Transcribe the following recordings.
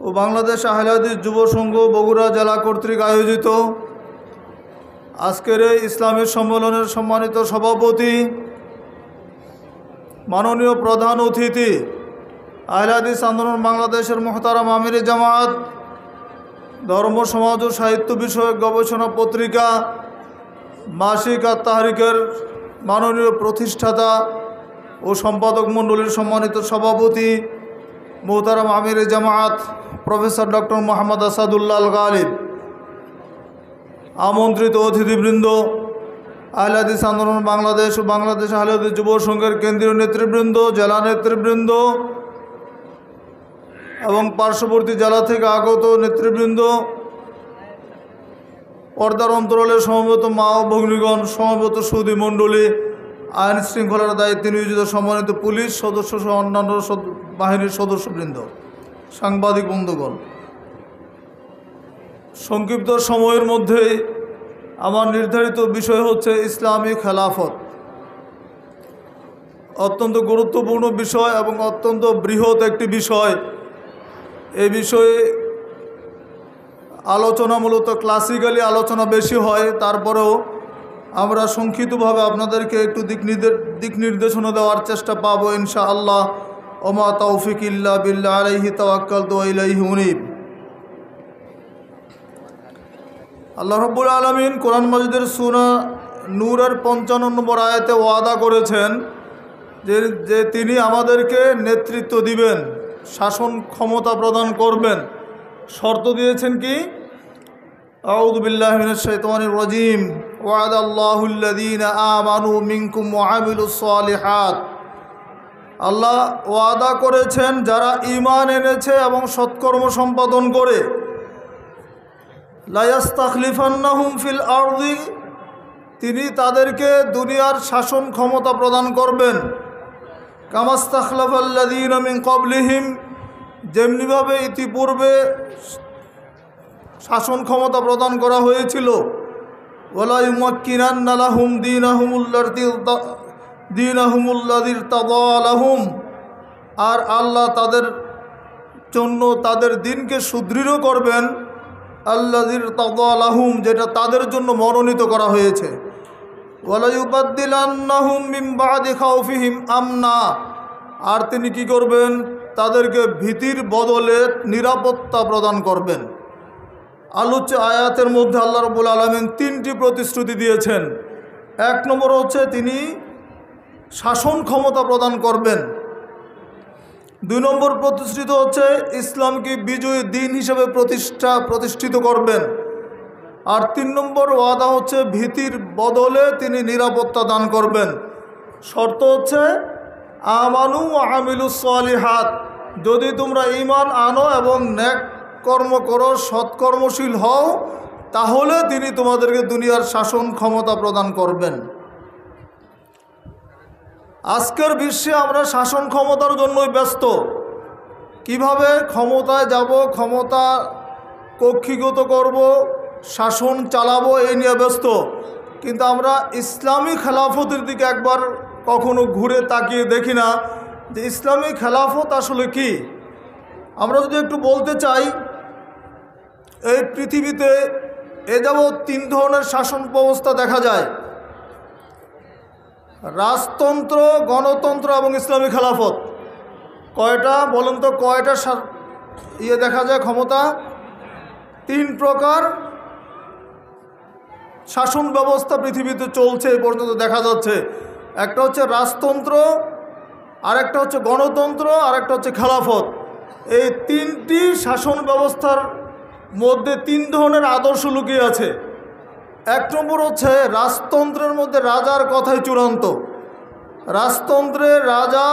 ও বাংলাদেশ আহলে হাদিস যুব সংঘ বগুড়া জেলা কর্তৃক আয়োজিত আজকের এই ইসলামী সম্মেলনের সম্মানিত সভাপতি, মাননীয় প্রধান অতিথি, আহলে হাদিস আন্দোলন বাংলাদেশের মোহতারাম আমিরে জামাত, ধর্ম সমাজ ও সাহিত্য বিষয়ক গবেষণা পত্রিকা মাসিক আর তাহরিকের মাননীয় প্রতিষ্ঠাতা ও সম্পাদক মণ্ডলীর সম্মানিত সভাপতি মোহতারাম আমিরে জামাত প্রফেসর ডক্টর মোহাম্মদ আসাদুল্লাহ আল গালিব, আমন্ত্রিত অতিথিবৃন্দ, আহলে হাদিস আন্দোলন বাংলাদেশ ও বাংলাদেশ আহলে হাদিস যুব সংঘের কেন্দ্রীয় নেতৃবৃন্দ, জেলা নেতৃবৃন্দ এবং পার্শ্ববর্তী জেলা থেকে আগত নেতৃবৃন্দ, পর্দার অন্তরালে সমবেত মা ও ভগ্নীগণ, সমবেত সুধী মণ্ডলী, আইন শৃঙ্খলার দায়িত্বে নিয়োজিত সম্মানিত পুলিশ সদস্য সহ অন্যান্য বাহিনীর সদস্যবৃন্দ, সাংবাদিক বন্ধুগণ, সংক্ষিপ্ত সময়ের মধ্যেই আমার নির্ধারিত বিষয় হচ্ছে ইসলামী খেলাফত। অত্যন্ত গুরুত্বপূর্ণ বিষয় এবং অত্যন্ত বৃহৎ একটি বিষয়। এই বিষয়ে আলোচনা মূলত ক্লাসিক্যালি আলোচনা বেশি হয়, তারপরেও আমরা সংক্ষিপ্তভাবে আপনাদেরকে একটু দিক নির্দেশনা দেওয়ার চেষ্টা পাবো ইনশাআল্লাহ। ওমা তৌফিক ইল্লা বিল্লাহ, আলাইহি তাওয়াক্কালতু ওয়া ইলাইহি উনীব। আল্লাহ রাব্বুল আলামিন কোরআন মাজিদের সূরা নূরের 55 নম্বর আয়াতে ওয়াদা করেছেন যে তিনি আমাদেরকে নেতৃত্ব দিবেন, শাসন ক্ষমতা প্রদান করবেন। শর্ত দিয়েছেন কি? আউযু বিল্লাহি মিনাশ শাইতানির রাজীম, ওয়াদাল্লাহুল্লাযীনা আমানু মিনকুম ওয়া আমিলুস সালিহাত। আল্লাহ ওয়াদা করেছেন যারা ঈমান এনেছে এবং সৎকর্ম সম্পাদন করে, লা ইস্তাখলিফান্নাহুম ফিল আরদি, তিনি তাদেরকে দুনিয়ার শাসন ক্ষমতা প্রদান করবেন। কামাস্তাখলাফাল্লাযীনা মিন ক্বাবলিহিম, যেমনিভাবে ইতিপূর্বে শাসন ক্ষমতা প্রদান করা হয়েছিল। ওয়ালা ইউমাক্কিনান্না লাহুম দীনাহুমুল্লাযী ইরতাদা লাহুম, আর আল্লাহ তাদের জন্য তাদের দিনকে সুদৃঢ় করবেন। আল্লাযী ইরতাদা লাহুম, যেটা তাদের জন্য মনোনীত করা হয়েছে। ওয়ালা ইউবাদদিলান্নাহুম মিন বাদি খাউফিহিম আমনা, আর তিনি কি করবেন? তাদেরকে ভীতির বদলে নিরাপত্তা প্রদান করবেন। আলোচ্য আয়াতের মধ্যে আল্লাহ রাব্বুল আলামিন 3টি প্রতিশ্রুতি দিয়েছেন। 1 নম্বর হচ্ছে তিনি শাসন ক্ষমতা প্রদান করবেন। 2 নম্বর প্রতিশ্রুতি হচ্ছে ইসলামকে বিজয়ী দিন হিসেবে প্রতিষ্ঠিত করবেন। আর 3 নম্বর ওয়াদা হচ্ছে ভীতির বদলে তিনি নিরাপত্তা দান করবেন। শর্ত হচ্ছে আমানু ওয়া আমিলুস সালিহাত, যদি তোমরা ঈমান আনো এবং নেক কর্ম করো, সৎকর্মশীল হও, তাহলে তিনি তোমাদেরকে দুনিয়ার শাসন ক্ষমতা প্রদান করবেন। আজকের বিশ্বে আমরা শাসন ক্ষমতার জন্যই ব্যস্ত। কিভাবে ক্ষমতায় যাব, ক্ষমতা কক্ষিগত করব, শাসন চালাবো, এই নিয়ে ব্যস্ত। কিন্তু আমরা ইসলামী খেলাফতের দিকে একবার কখনো ঘুরে তাকিয়ে দেখি না যে ইসলামী খেলাফত আসলে কি। আমরা যদি একটু বলতে চাই, এই পৃথিবীতে এ যাবৎ 3 ধরনের শাসন ব্যবস্থা দেখা যায়: রাজতন্ত্র, গণতন্ত্র এবং ইসলামী খেলাফত। কয়টা বলেন তো, কয়টা দেখা যায় ক্ষমতা? 3 প্রকার শাসন ব্যবস্থা পৃথিবীতে চলছে, এই পর্যন্ত দেখা যাচ্ছে। একটা হচ্ছে রাজতন্ত্র, আরেকটা হচ্ছে গণতন্ত্র, আরেকটা হচ্ছে খেলাফত। এই 3টি শাসন ব্যবস্থার মধ্যে 3 ধরনের আদর্শ লুকিয়ে আছে। 1 নম্বর হচ্ছে রাজতন্ত্রের মধ্যে রাজার কথাই চূড়ান্ত। রাজতন্ত্রে রাজা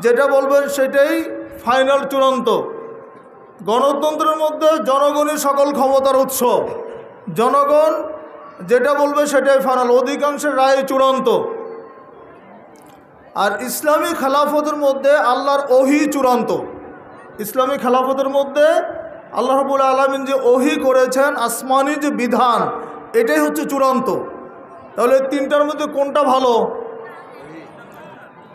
যেটা বলবেন সেটাই ফাইনাল, চূড়ান্ত। গণতন্ত্রের মধ্যে জনগণই সকল ক্ষমতার উৎস, জনগণ যেটা বলবে সেটাই ফাইনাল, অধিকাংশের রায় চূড়ান্ত। আর ইসলামী খেলাফতের মধ্যে আল্লাহর ওহী চূড়ান্ত। ইসলামী খেলাফতের মধ্যে আল্লাহ রাব্বুল আলামিন যে ওহী করেছেন, আসমানি যে বিধান, এটাই হচ্ছে চূড়ান্ত। তাহলে 3টার মধ্যে কোনটা ভালো?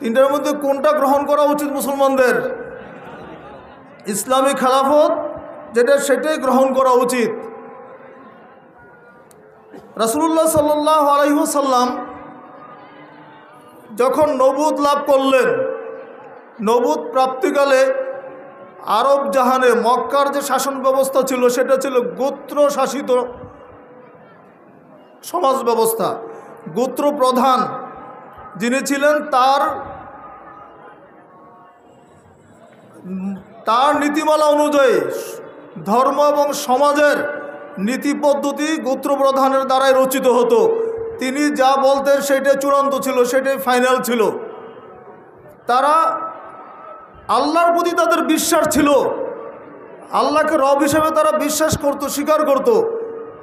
3টার মধ্যে কোনটা গ্রহণ করা উচিত মুসলমানদের? ইসলামী খেলাফত যেটা সেটাই গ্রহণ করা উচিত। রাসূলুল্লাহ সাল্লাল্লাহু আলাইহি ওয়াসাল্লাম যখন নবুয়ত লাভ করলেন, নবুয়ত প্রাপ্তিকালে আরব জাহানে মক্কার যে শাসন ব্যবস্থা ছিল সেটা ছিল গোত্র শাসিত সমাজ ব্যবস্থা। গোত্র প্রধান যিনি ছিলেন তার নীতিমালা অনুযায়ী ধর্ম এবং সমাজের নীতি পদ্ধতি গোত্র প্রধানের দ্বারাই রচিত হতো। তিনি যা বলতেন সেটাই চূড়ান্ত ছিল, সেটাই ফাইনাল ছিল। তারা আল্লাহর প্রতি তাদের বিশ্বাস ছিল, আল্লাহকে রব হিসেবে তারা বিশ্বাস করত, স্বীকার করত।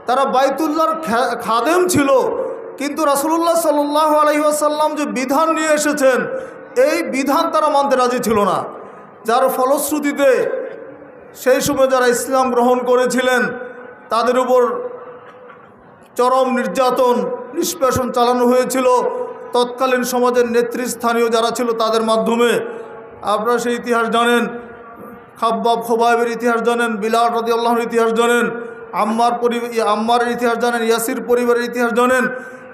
তারা বাইতুল্লাহর খাদেম ছিল, কিন্তু রাসূলুল্লাহ সাল্লাল্লাহু আলাইহি ওয়াসাল্লাম যে বিধান নিয়ে এসেছেন এই বিধান তারা মানতে রাজি ছিল না। যার ফলশ্রুতিতে সেই সময় যারা ইসলাম গ্রহণ করেছিলেন তাদের উপর চরম নির্যাতন নিষ্পেষণ চালানো হয়েছিল তৎকালীন সমাজের নেতৃস্থানীয় যারা ছিল তাদের মাধ্যমে। আপনারা সেই ইতিহাস জানেন, খাব্বাব খোবাইবের ইতিহাস জানেন, বিলাল রাদিয়াল্লাহুর ইতিহাস জানেন, আম্মারের ইতিহাস জানেন, ইয়াসির পরিবারের ইতিহাস জানেন।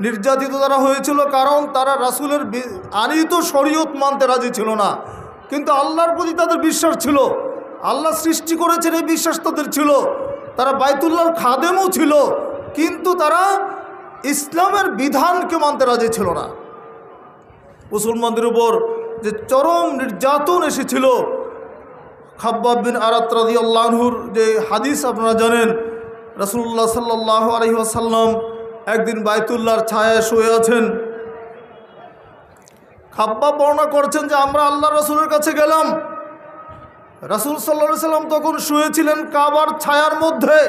নির্যাতিত তারা হয়েছিল কারণ তারা রাসূলের আনিত শরীয়ত মানতে রাজি ছিল না, কিন্তু আল্লাহর প্রতি তাদের বিশ্বাস ছিল। আল্লাহ সৃষ্টি করেছেন এই বিশ্বাস তাদের ছিল। তারা বাইতুল্লাহর খাদেমও ছিল, কিন্তু তারা ইসলামের বিধানকে মানতে রাজি ছিল না। মুসলমানদের উপর যে চরম নির্যাতন এসেছিল, খাব্বাব বিন আরাত রাদিয়াল্লাহু আনহুর যে হাদিস আপনারা জানেন, রাসূলুল্লাহ সাল্লাল্লাহু আলাইহি ওয়াসাল্লাম একদিন বাইতুল্লাহর ছায়ায় শুয়ে আছেন। খাব্বাব বর্ণনা করছেন যে আমরা আল্লাহ রাসূলের কাছে গেলাম, রাসূল সাল্লাল্লাহু আলাইহি ওয়াসাল্লাম তখন শুয়েছিলেন কাবার ছায়ার মধ্যে।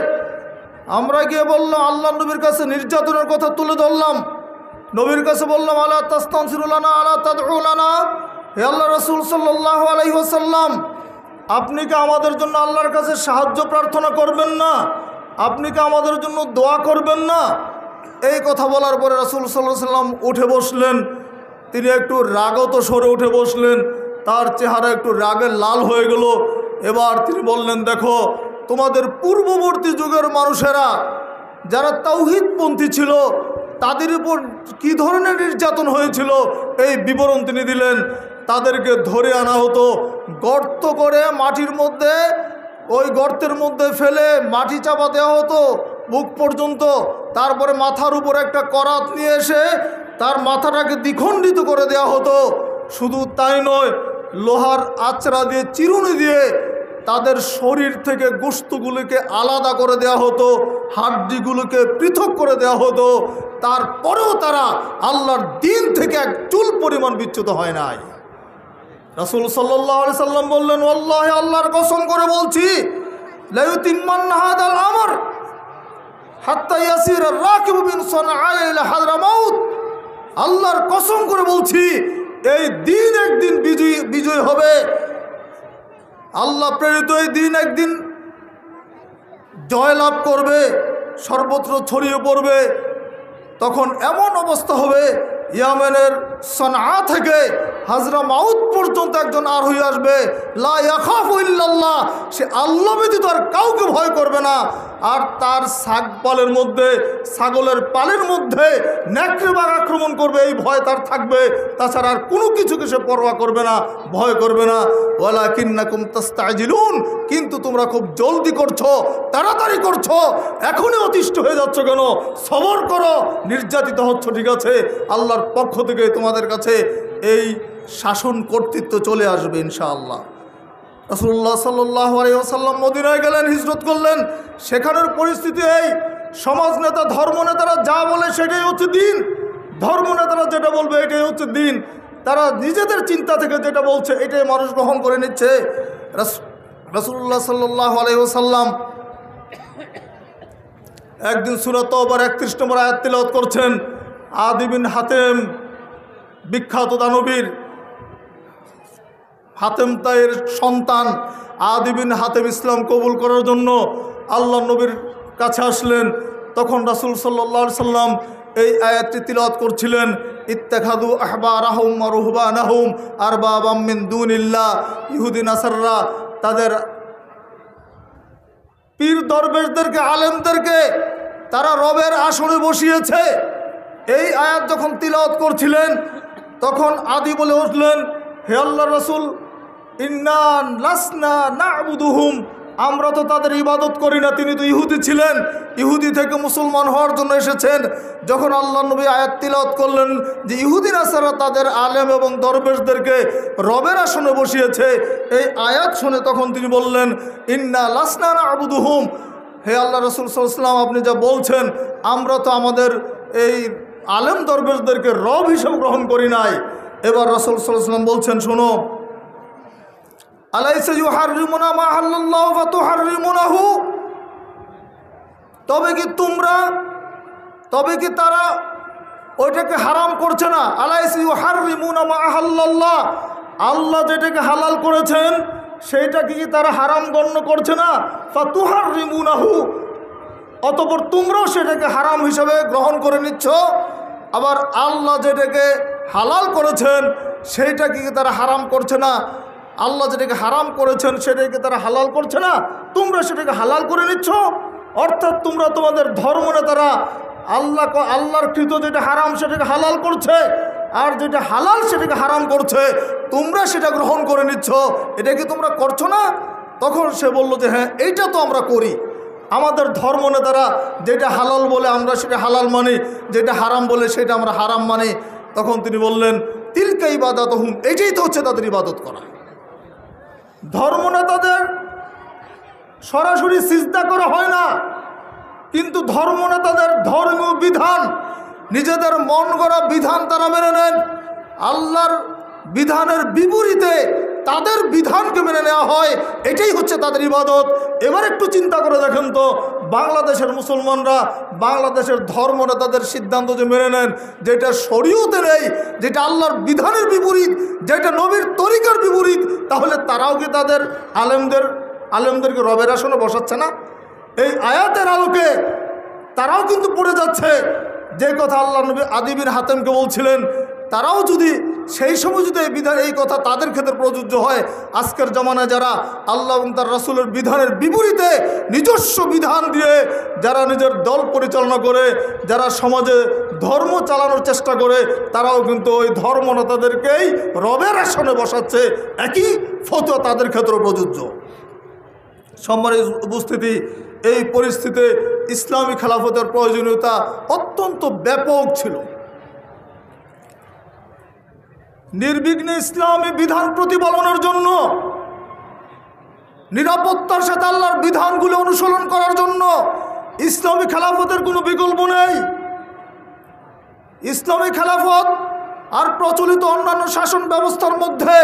আমরা গিয়ে বললাম, আল্লাহ নবীর কাছে নির্যাতনের কথা তুলে ধরলাম। নবীর কাছে বললাম, আলা তাস্তানসিরু লানা আলা তাদউ লানা, হে আল্লাহ রাসূল সাল্লাল্লাহু আলাইহি ওয়াসাল্লাম, আপনি কি আমাদের জন্য আল্লাহর কাছে সাহায্য প্রার্থনা করবেন না? আপনি কি আমাদের জন্য দোয়া করবেন না? এই কথা বলার পরে রাসূল সাল্লাল্লাহু আলাইহি ওয়াসাল্লাম উঠে বসলেন। তিনি একটু রাগত স্বরে উঠে বসলেন, তার চেহারা একটু রাগে লাল হয়ে গেল। এবার তিনি বললেন, দেখো তোমাদের পূর্ববর্তী যুগের মানুষেরা যারা তাওহীদপন্থী ছিল তাদের উপর কী ধরনের নির্যাতন হয়েছিল এই বিবরণ তিনি দিলেন। তাদেরকে ধরে আনা হতো, গর্ত করে মাটির মধ্যে, ওই গর্তের মধ্যে ফেলে মাটি চাপা দেওয়া হতো বুক পর্যন্ত। তারপরে মাথার উপর একটা করাত নিয়ে এসে তার মাথাটাকে দ্বিখণ্ডিত করে দেওয়া হতো। শুধু তাই নয়, লোহার আঁচড়া দিয়ে, চিরুনি দিয়ে তাদের শরীর থেকে গোশতগুলিকে আলাদা করে দেওয়া হতো, হাড্ডিগুলোকে পৃথক করে দেওয়া হতো। তারপরেও তারা আল্লাহর দিন থেকে এক চুল পরিমাণ বিচ্যুত হয় নাই। রাসূল সাল্লাল্লাহু আলাইহি সাল্লাম বললেন, ওয়াল্লাহি, আল্লাহর কসম করে বলছি, লা ইউতিম্মান্না হাদাল আমর হাত্তা ইয়াসিরা রাকিবু মিন সানআ ইলা হাদরামাউত। আল্লাহর কসম করে বলছি, এই দিন একদিন বিজয় হবে। আল্লাহ প্রেরিত এই দিন একদিন জয়লাভ করবে, সর্বত্র ছড়িয়ে পড়বে। তখন এমন অবস্থা হবে, ইয়ামেনের সানআ থেকে হাজরামাউত পর্যন্ত একজন আর হয়ে আসবে, লা ইয়াখাফু ইল্লাল্লাহ, সে আল্লাহ ব্যতীত আর কাউকে ভয় করবে না। আর তার ছাগলের মধ্যে, ছাগলের পালের মধ্যে নেকড়ে বাঘ আক্রমণ করবে, এই ভয় তার থাকবে। তাছাড়া আর কোনো কিছুকে সে পরোয়া করবে না, ভয় করবে না। ওয়ালাকিন্নাকুম তাস্তাজিলুন, কিন্তু তোমরা খুব জলদি করছো, তাড়াতাড়ি করছো, এখনই অতিষ্ঠ হয়ে যাচ্ছ কেন? সবর করো, নির্যাতিত হচ্ছ ঠিক আছে, আল্লাহর পক্ষ থেকে তোমাদের কাছে এই শাসন কর্তৃত্ব চলে আসবে ইনশাআল্লাহ। রাসূলুল্লাহ সাল্লাল্লাহু আলাইহি ওয়াসাল্লাম মদিনায় গেলেন, হিজরত করলেন। সেখানের পরিস্থিতি এই, সমাজ নেতা, ধর্ম নেতারা যা বলে সেটাই হচ্ছে দিন। ধর্ম নেতারা যেটা বলবে এটাই হচ্ছে দিন। তারা নিজেদের চিন্তা থেকে যেটা বলছে এটাই মানুষ গ্রহণ করে নিচ্ছে। রাসূলুল্লাহ সাল্লাল্লাহু আলাইহি ওয়াসাল্লাম একদিন সূরা তাওবার 31 নম্বর আয়াত তিলাওয়াত করছেন। আদি বিন হাতেম, বিখ্যাত দানবীর হাতেম তাইয়ের সন্তান আদি বিন হাতেম ইসলাম কবুল করার জন্য আল্লাহ নবীর কাছে আসলেন। তখন রাসূল সাল্লাল্লাহু আলাইহি সাল্লাম এই আয়াতটি তিলাওয়াত করছিলেন, ইত্তাখাযু আহবারাহুম ওয়া রুহবানাহুম আরবাবাম মিন দুনিল্লাহ। ইহুদি নাসাররা তাদের পীর দরবেশদেরকে, আলেমদেরকে তারা রবের আসনে বসিয়েছে। এই আয়াত যখন তিলাওয়াত করছিলেন তখন আদি বলে উঠলেন, হে আল্লাহর রাসূল, ইন্না লাসনা না'বুদুহুম, আমরা তো তাদের ইবাদত করি না। তিনি তো ইহুদি ছিলেন, ইহুদি থেকে মুসলমান হওয়ার জন্য এসেছেন। যখন আল্লাহ নবী আয়াত তিলাওয়াত করলেন যে ইহুদি নাসারা তাদের আলেম এবং দরবেশদেরকে রবের আসনে বসিয়েছে, এই আয়াত শুনে তখন তিনি বললেন, ইন্না লাসনা না'বুদুহুম, হে আল্লাহ রাসূল সাল্লাল্লাহু আলাইহি ওয়াসাল্লাম, আপনি যা বলছেন, আমরা তো আমাদের এই আলেম দরবেশদেরকে রব হিসেবে গ্রহণ করি নাই। এবার রাসূল সাল্লাল্লাহু আলাইহি ওয়াসাল্লাম বলছেন, শোনো, আলাইসা ইউহাররিমুনা মা আহাল্লাল্লাহু ফাতুহাররিমুনাহু, তবে কি তারা ওইটাকে হারাম করছে না? আলাইসা ইউহাররিমুনা মা আহাল্লাল্লাহ, আল্লাহ যেটাকে হালাল করেছেন সেইটাকে কি তারা হারাম গণ্য করছে না? ফাতুহাররিমুনাহু, অতঃপর তোমরাও সেটাকে হারাম হিসাবে গ্রহণ করে নিচ্ছ। আবার আল্লাহ যেটাকে হালাল করেছেন সেইটাকে কি তারা হারাম করছে না? আল্লাহ যেটাকে হারাম করেছেন সেটাকে তারা হালাল করছে না, তোমরা সেটাকে হালাল করে নিচ্ছ। অর্থাৎ তোমরা তোমাদের ধর্ম নেতারা আল্লাহর কৃত যেটা হারাম সেটাকে হালাল করছে, আর যেটা হালাল সেটাকে হারাম করছে, তোমরা সেটা গ্রহণ করে নিচ্ছ। এটা কি তোমরা করছো না? তখন সে বলল যে হ্যাঁ, এইটা তো আমরা করি। আমাদের ধর্ম নেতারা যেটা হালাল বলে আমরা সেটা হালাল মানি, যেটা হারাম বলে সেটা আমরা হারাম মানি। তখন তিনি বললেন, তিলকা ইবাদাতুহুম, এইটাই তো হচ্ছে তাদের ইবাদত করা। ধর্মনেতাদের সরাসরি সিজদা করা হয় না, কিন্তু ধর্মনেতাদের ধর্মীয় বিধান, নিজেদের মন গড়া বিধান তারা মেনে নেন। আল্লাহর বিধানের বিপরীতে তাদের বিধানকে মেনে নেওয়া হয়, এটাই হচ্ছে তাদের ইবাদত। এবার একটু চিন্তা করে দেখেন তো, বাংলাদেশের মুসলমানরা বাংলাদেশের ধর্মনেতাদের সিদ্ধান্ত যে মেনে নেন, যেটা শরীয়তে নেই, যেটা আল্লাহর বিধানের বিপরীত, যেটা নবীর তরিকার বিপরীত, তাহলে তারাও কি তাদের আলেমদেরকে রবের আসনে বসাচ্ছে না? এই আয়াতের আলোকে তারাও কিন্তু পড়ে যাচ্ছে যে কথা আল্লাহ নবী আদি বিন হাতেমকে বলছিলেন। তারাও যদি সেই সময় যদি এই কথা তাদের ক্ষেত্রে প্রযোজ্য হয়, আজকের জামানায় যারা আল্লাহ এবং তার রাসূলের বিধানের বিপরীতে নিজস্ব বিধান দিয়ে যারা নিজের দল পরিচালনা করে, যারা সমাজে ধর্ম চালানোর চেষ্টা করে, তারাও কিন্তু ওই ধর্মনেতাদেরকেই রবের আসনে বসাচ্ছে। একই ফতোয়া তাদের ক্ষেত্রে প্রযোজ্য। সম্মানিত উপস্থিতি, এই পরিস্থিতিতে ইসলামী খেলাফতের প্রয়োজনীয়তা অত্যন্ত ব্যাপক ছিল। নির্বিঘ্নে ইসলামী বিধান প্রতিপালনের জন্য, নিরাপত্তার সাথে আল্লাহর বিধানগুলো অনুসরণ করার জন্য ইসলামী খেলাফতের কোনো বিকল্প নেই। ইসলামী খেলাফত আর প্রচলিত অন্যান্য শাসন ব্যবস্থার মধ্যে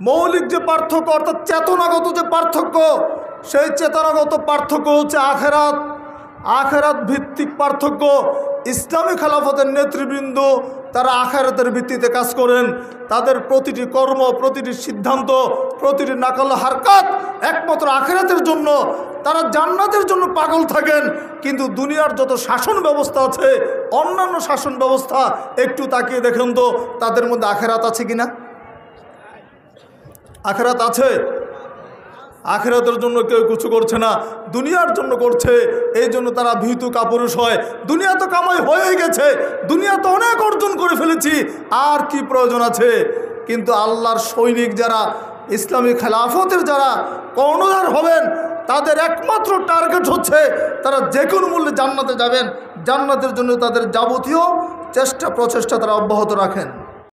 মৌলিক যে পার্থক্য, অর্থাৎ চেতনাগত যে পার্থক্য, সেই চেতনাগত পার্থক্য হচ্ছে আখেরাত ভিত্তিক পার্থক্য। ইসলামী খেলাফতের নেতৃবৃন্দ তারা আখেরাতের ভিত্তিতে কাজ করেন। তাদের প্রতিটি কর্ম, প্রতিটি সিদ্ধান্ত, প্রতিটি নাকাল হারকাত একমাত্র আখেরাতের জন্য। তারা জান্নাতের জন্য পাগল থাকেন। কিন্তু দুনিয়ার যত শাসন ব্যবস্থা আছে, অন্যান্য শাসন ব্যবস্থা, একটু তাকিয়ে দেখেন তো তাদের মধ্যে আখেরাত আছে কিনা? আখেরাত আছে? আখেরাতের জন্য কেউ কিছু করছে না, দুনিয়ার জন্য করছে। এই জন্য তারা ভীতু কাপুরুষ হয়। দুনিয়া তো কামাই হয়ে গেছে, দুনিয়া তো অনেক অর্জন করে ফেলেছি, আর কি প্রয়োজন আছে? কিন্তু আল্লাহর সৈনিক যারা, ইসলামী খেলাফতের যারা কর্ণধার হবেন, তাদের একমাত্র টার্গেট হচ্ছে তারা যে কোনো মূল্যে জান্নাতে যাবেন। জান্নাতের জন্য তাদের যাবতীয় চেষ্টা প্রচেষ্টা তারা অব্যাহত রাখেন।